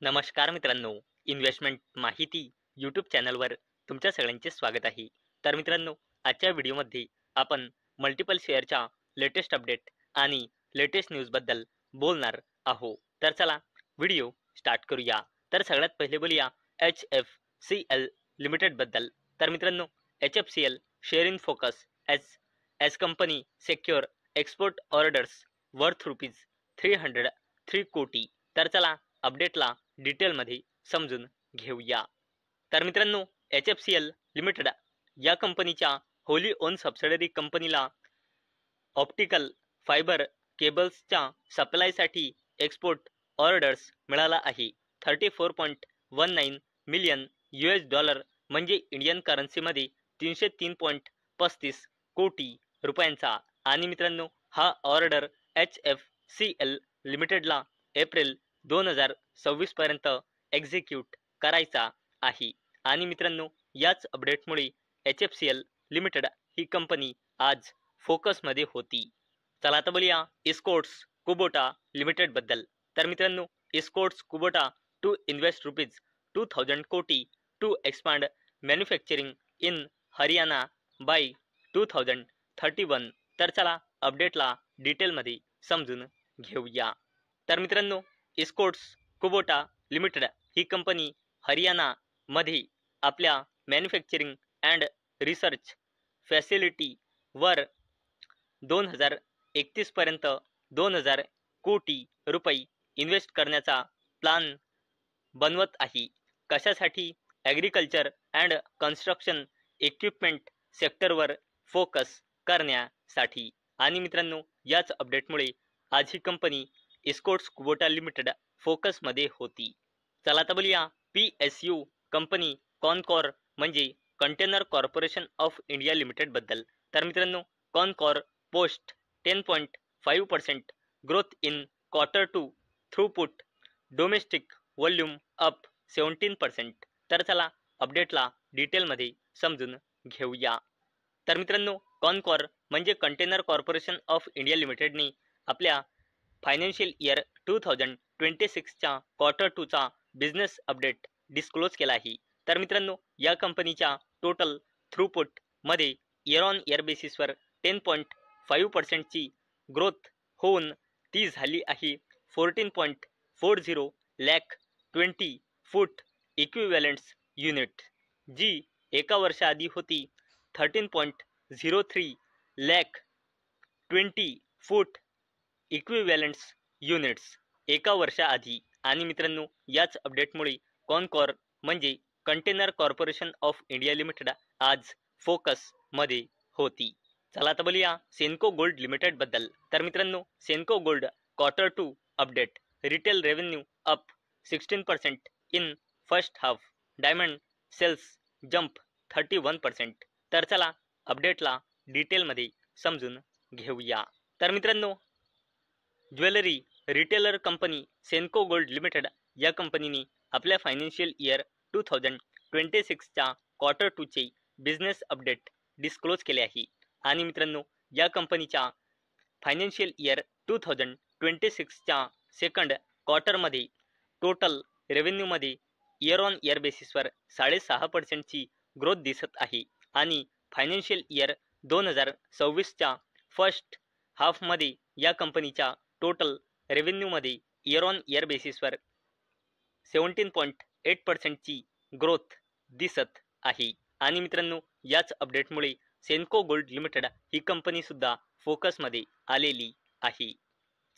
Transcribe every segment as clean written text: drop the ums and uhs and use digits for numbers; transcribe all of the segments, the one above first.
नमस्कार मित्रांनो, इन्व्हेस्टमेंट माहिती यूट्यूब चॅनलवर तुमच्या सगळ्यांचे स्वागत आहे. तर मित्रांनो, आजच्या व्हिडिओमध्ये आपण मल्टिपल शेअरच्या लेटेस्ट अपडेट आणि लेटेस्ट न्यूजबद्दल बोलणार आहोत. तर चला व्हिडिओ स्टार्ट करूया. तर सगळ्यात पहिले बोलूया HFCL लिमिटेडबद्दल. तर मित्रांनो, HFCL share in focus as company secure export orders worth ₹303 कोटी. तर चला अपडेटला डिटेलमध्ये समजून घेऊया. तर मित्रांनो, HFCL लिमिटेड या कंपनीच्या होली ओन सबसिडरी कंपनीला ऑप्टिकल फायबर केबल्सच्या सप्लायसाठी एक्सपोर्ट ऑर्डर्स मिळाला आहे. $34.19 मिलियन म्हणजे इंडियन करन्सीमध्ये 303.35 कोटी रुपयांचा. आणि मित्रांनो, हा ऑर्डर HFCL लिमिटेडला एप्रिल 2026 पर्यंत एक्झिक्यूट करायचा आहे. आणि मित्रांनो, याच अपडेटमुळे HFCL लिमिटेड ही कंपनी आज फोकसमध्ये होती. चला आता बोलूया इस्कोट्स कुबोटा लिमिटेड बद्दल. तर मित्रांनो, इस्कोट्स कुबोटा टू इन्व्हेस्ट ₹2000 कोटी to expand manufacturing in Haryana by 2031. तर चला अपडेटला डिटेलमध्ये समजून घेऊया. तर मित्रांनो, इस्कोट्स कुबोटा लिमिटेड ही कंपनी हरियाणामध्ये आपल्या मॅन्युफॅक्चरिंग अँड रिसर्च फॅसिलिटीवर 2031 पर्यंत 2000 कोटी रुपये इन्व्हेस्ट करण्याचा प्लान बनवत आहे. कशासाठी? ॲग्रिकल्चर अँड कन्स्ट्रक्शन इक्विपमेंट सेक्टरवर फोकस करण्यासाठी. आणि मित्रांनो, याच अपडेटमुळे आज ही कंपनी इस्कोट्स कुबोटा लिमिटेड फोकसमध्ये होती. चला आता बोलूया PSU कंपनी कॉनकॉर म्हणजे container corporation of India limited बद्दल. तर मित्रांनो, Concor post 10.5% growth in Q2 throughput domestic volume up 17%. तर चला अपडेटला डिटेलमध्ये समजून घेऊया. तर मित्रांनो, कॉनकॉर म्हणजे कंटेनर कॉर्पोरेशन ऑफ इंडिया लिमिटेडने आपल्या फायनान्शियल इयर 2026च्या Q2चा बिझनेस अपडेट डिस्क्लोज केला आहे. तर मित्रांनो, या कंपनीच्या टोटल थ्रूपुटमध्ये इयर ऑन इयर बेसिसवर 10.5%ची ग्रोथ होऊन ती झाली आहे 14.40 लाख 20 फूट इक्विव्हॅलंट्स युनिट, जी एका वर्षाआधी होती 13.03 लाख 20 फूट इक्विव्हॅलंट्स युनिट्स एका वर्षाआधी. आणि मित्रांनो, याच अपडेटमुळे कॉनकॉर म्हणजे container corporation of India limited आज फोकसमध्ये होती. चला आता बोलूया सेन्को गोल्ड लिमिटेड बद्दल. तर मित्रांनो, Senco gold Q2 update retail revenue up 16% in first half, diamond sales jump 31%. तर चला अपडेटला डिटेलमध्ये समजून घेऊया. तर मित्रांनो, jewellery retailer company Senco gold limited या कंपनीने आपल्या फायनान्शियल इयर 2026च्या Q2चे बिझनेस अपडेट डिस्क्लोज केले आहे. आणि मित्रांनो, या कंपनीच्या फायनान्शियल इयर 2026च्या सेकंड क्वार्टरमध्ये टोटल रेव्हेन्यूमध्ये इयर ऑन इयर बेसिसवर 6.5%ची ग्रोथ दिसत आहे. आणि फायनान्शियल इयर 2026च्या फर्स्ट हाफमध्ये या कंपनीच्या टोटल रेव्हेन्यूमध्ये इयर ऑन इयर बेसिसवर 17.8%ची ग्रोथ दिसत आहे. आणि मित्रांनो, याच अपडेटमुळे सेन्को गोल्ड लिमिटेड ही कंपनी सुद्धा फोकसमध्ये आलेली आहे.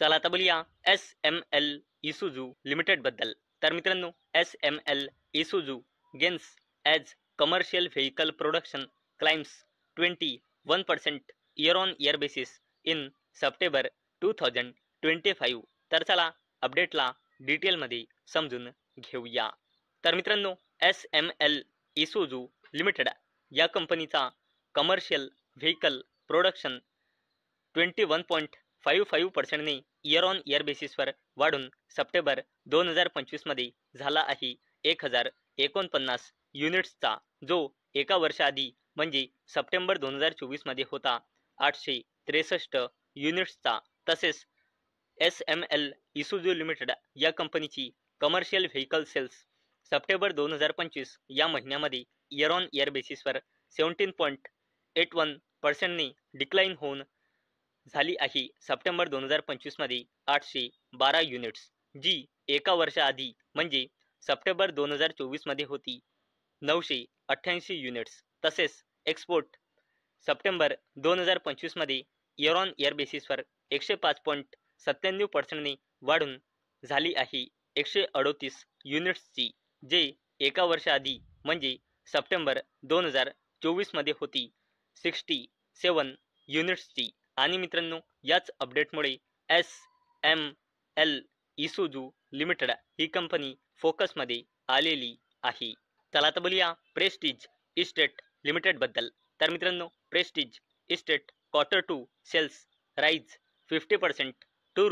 चला आता बोलूया SML इसुझू लिमिटेड बद्दल. तर मित्रांनो, SML Isuzu gains as commercial vehicle production climbs 21% year on year basis in September 2025. तर चला अपडेटला डिटेलमध्ये समजून घेऊया. तर मित्रांनो, SML इसुझू लिमिटेड या कंपनीचा कमर्शियल व्हेकल प्रोडक्शन 21.55%ने इयर ऑन इयर बेसिसवर वाढून सप्टेंबर 2025 मध्ये झाला आहे 1049 युनिट्सचा, जो एका वर्षाआधी म्हणजे सप्टेंबर 2024 मध्ये होता 863 युनिट्सचा. तसेच SML इसुझू लिमिटेड या कंपनीची कमर्शियल व्हेकल सेल्स सप्टेंबर 2025 या महिन्यामध्ये इयर ऑन इयर बेसिसवर 17.81% डिक्लाइन होऊन झाली आहे. सप्टेंबर 2025 मध्ये 812 युनिट्स, जी एका वर्षाआधी म्हणजे सप्टेंबर 2024 मध्ये होती 988 युनिट्स. तसेच एक्सपोर्ट सप्टेंबर 2025 मध्ये इयर ऑन इयर बेसिसवर 105.97% वाढून झाली आहे 138 युनिट्सची, जे एका वर्षाआधी म्हणजे सप्टेंबर 2024 मध्ये होती 67 युनिट्सची. आणि मित्रांनो, याच अपडेटमुळे SML इसुझू लिमिटेड ही कंपनी फोकसमध्ये आलेली आहे. चला आता बोलूया प्रेस्टिज इस्टेट लिमिटेड बद्दल. तर मित्रांनो, Prestige Estate Q2 sales rise 50% to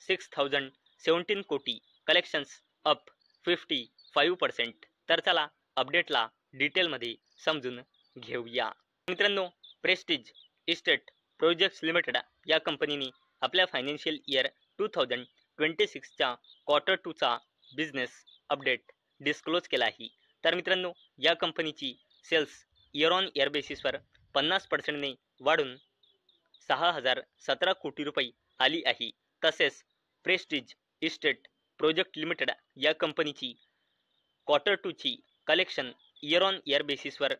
₹6,017 कोटी, कलेक्शन्स अप 55%. तर चला अपडेटला डिटेलमध्ये समजून घेऊया. मित्रांनो, प्रेस्टिज इस्टेट प्रोजेक्ट्स लिमिटेड या कंपनीने आपल्या फायनान्शियल इयर 2026च्या Q2 चा बिझनेस अपडेट डिस्क्लोज केला आहे. तर मित्रांनो, या कंपनीची सेल्स इयर ऑन इयर बेसिसवर 50%ने वाढून 6,017 कोटी रुपये आली आहे. तसेच प्रेस्टिज इस्टेट प्रोजेक्ट लिमिटेड या कंपनीची Q2 ची कलेक्शन इयर ऑन इयर बेसिसवर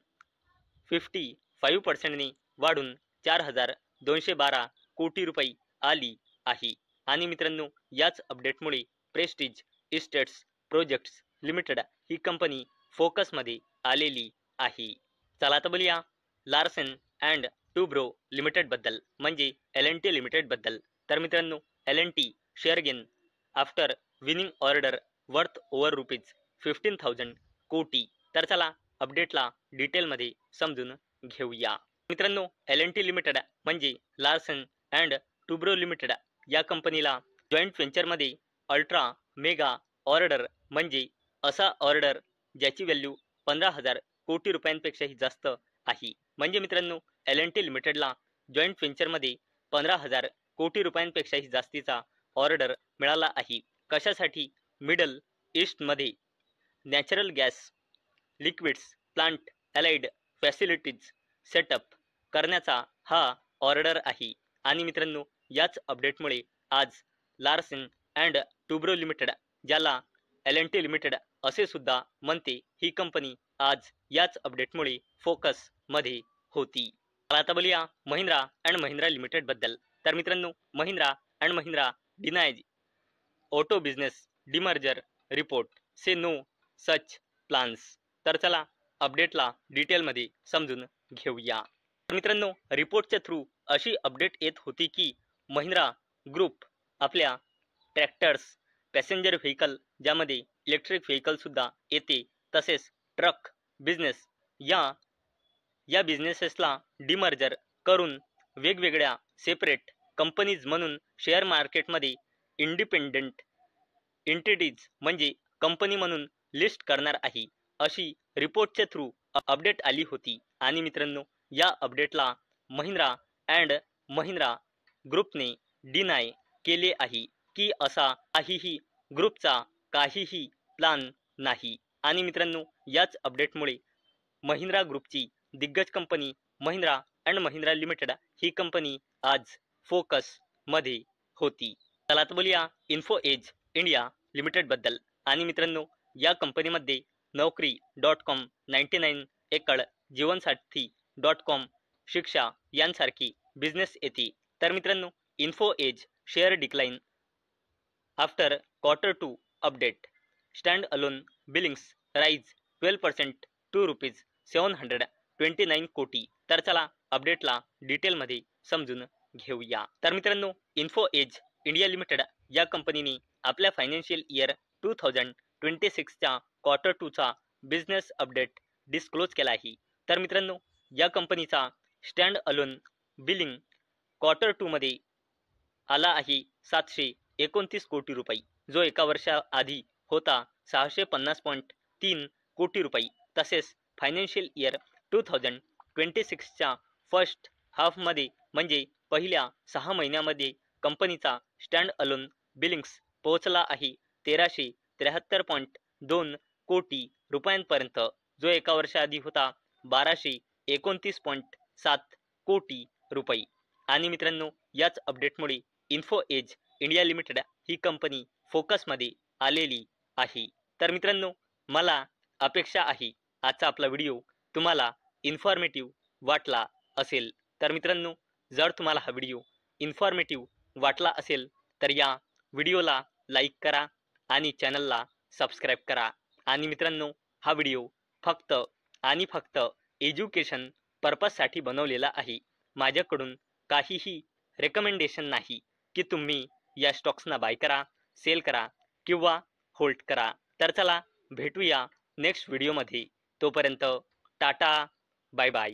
55%ने वाढून 4,212 कोटी रुपये आली आहे. आणि मित्रांनो, याच अपडेटमुळे प्रेस्टिज इस्टेट्स प्रोजेक्ट्स लिमिटेड ही कंपनी फोकसमध्ये आलेली आहे. चला आता बोलूया लार्सन अँड टुब्रो लिमिटेड बद्दल, म्हणजे L&T लिमिटेड बद्दल. तर मित्रांनो, L&T share gain after winning order worth over ₹15,000 कोटी. तर चला अपडेटला डिटेलमध्ये समजून घेऊया. मित्रांनो, L&T लिमिटेड म्हणजे लार्सन अँड टुब्रो लिमिटेड या कंपनीला जॉईंट व्हेंचरमध्ये अल्ट्रा मेगा ऑर्डर, म्हणजे असा ऑर्डर ज्याची व्हॅल्यू 15,000 कोटी रुपयांपेक्षाही जास्त आहे. म्हणजे मित्रांनो, L&T लिमिटेडला जॉईंट व्हेंचरमध्ये 15,000 कोटी रुपयांपेक्षाही जास्तीचा ऑर्डर मिळाला आहे. कशासाठी? मिडल ईस्टमध्ये natural gas liquids plant allied facilities setup करण्याचा हा ऑर्डर आहे. आणि मित्रांनो, याच अपडेटमुळे आज लार्सन अँड टुब्रो लिमिटेड, ज्याला L&T लिमिटेड असे सुद्धा म्हणते, ही कंपनी आज याच अपडेटमुळे फोकसमध्ये होती. आता बोलूया महिंद्रा अँड महिंद्रा लिमिटेड बद्दल. तर मित्रांनो, Mahindra and Mahindra denies auto business demerger report says no such plans. तर चला अपडेटला डिटेलमध्ये समजून घेऊया. मित्रांनो, रिपोर्टच्या थ्रू अशी अपडेट येत होती की महिंद्रा ग्रुप आपल्या ट्रॅक्टर्स, पॅसेंजर व्हेकल, ज्यामध्ये इलेक्ट्रिक व्हेकल सुद्धा येते, तसेच ट्रक बिझनेस या बिझनेसेसला डिमर्जर करून वेगवेगळ्या सेपरेट कंपनीज म्हणून शेअर मार्केटमध्ये इंडिपेंडेंट एंटिटीज म्हणजे कंपनी म्हणून लिस्ट करणार आहे, अशी रिपोर्टच्या थ्रू अपडेट आली होती. आणि मित्रांनो, या अपडेटला महिंद्रा अँड महिंद्रा ग्रुपने डिनाय केले आहे की असा काहीही ग्रुपचा काहीही प्लान नाही. आणि मित्रांनो, याच अपडेटमुळे महिंद्रा ग्रुपची दिग्गज company Mahindra and Mahindra limited ही कंपनी आज फोकसमध्ये होती. चला आता बोलूया इन्फो एज इंडिया लिमिटेड बद्दल. आणि मित्रांनो, या कंपनीमध्ये Naukri.com, 99 एकड़, जीवनसाथी.com, शिक्षा यांसारखी बिझनेस येते. तर मित्रांनो, Info Edge share decline after Q2 update, standalone billings rise 12% to ₹729 कोटी. तर चला अपडेटला डिटेलमध्ये समजून घेऊया. तर मित्रांनो, इन्फो एज इंडिया लिमिटेड या कंपनीने आपल्या फायनान्शियल इयर 2026च्या Q2 चा बिझनेस अपडेट डिस्क्लोज केला आहे. तर मित्रांनो, या कंपनीचा स्टँड अलोन बिलिंग Q2 मध्ये आला आहे 729 कोटी रुपये, जो एका वर्षाआधी होता 650.3 कोटी रुपये. तसेच फायनान्शियल इयर 2026च्या फर्स्ट हाफमध्ये म्हणजे पहिल्या 6 महिन्यामध्ये कंपनीचा स्टँड अलोन बिलिंग्स पोहोचला आहे 73.2 कोटी रुपयांपर्यंत, जो एका वर्षाआधी होता 1229.7 कोटी रुपये. आणि मित्रांनो, याच अपडेटमुळे इन्फो एज इंडिया लिमिटेड ही कंपनी फोकसमध्ये आलेली आहे. तर मित्रांनो, मला अपेक्षा आहे आजचा आपला व्हिडिओ तुम्हाला इन्फॉर्मेटिव्ह वाटला असेल. तर मित्रांनो, जर तुम्हाला हा व्हिडिओ इन्फॉर्मेटिव्ह वाटला असेल तर या व्हिडिओला लाईक करा आणि चॅनलला सबस्क्राईब करा. आणि मित्रांनो, हा व्हिडिओ फक्त आणि फक्त एज्युकेशन पर्पजसाठी बनवलेला आहे. माझ्याकडून काहीही रेकमेंडेशन नाही की तुम्ही या स्टॉक्सना बाय करा, सेल करा किंवा होल्ड करा. तर चला भेटूया नेक्स्ट व्हिडिओमध्ये. तोपर्यंत टाटा, बाय बाय.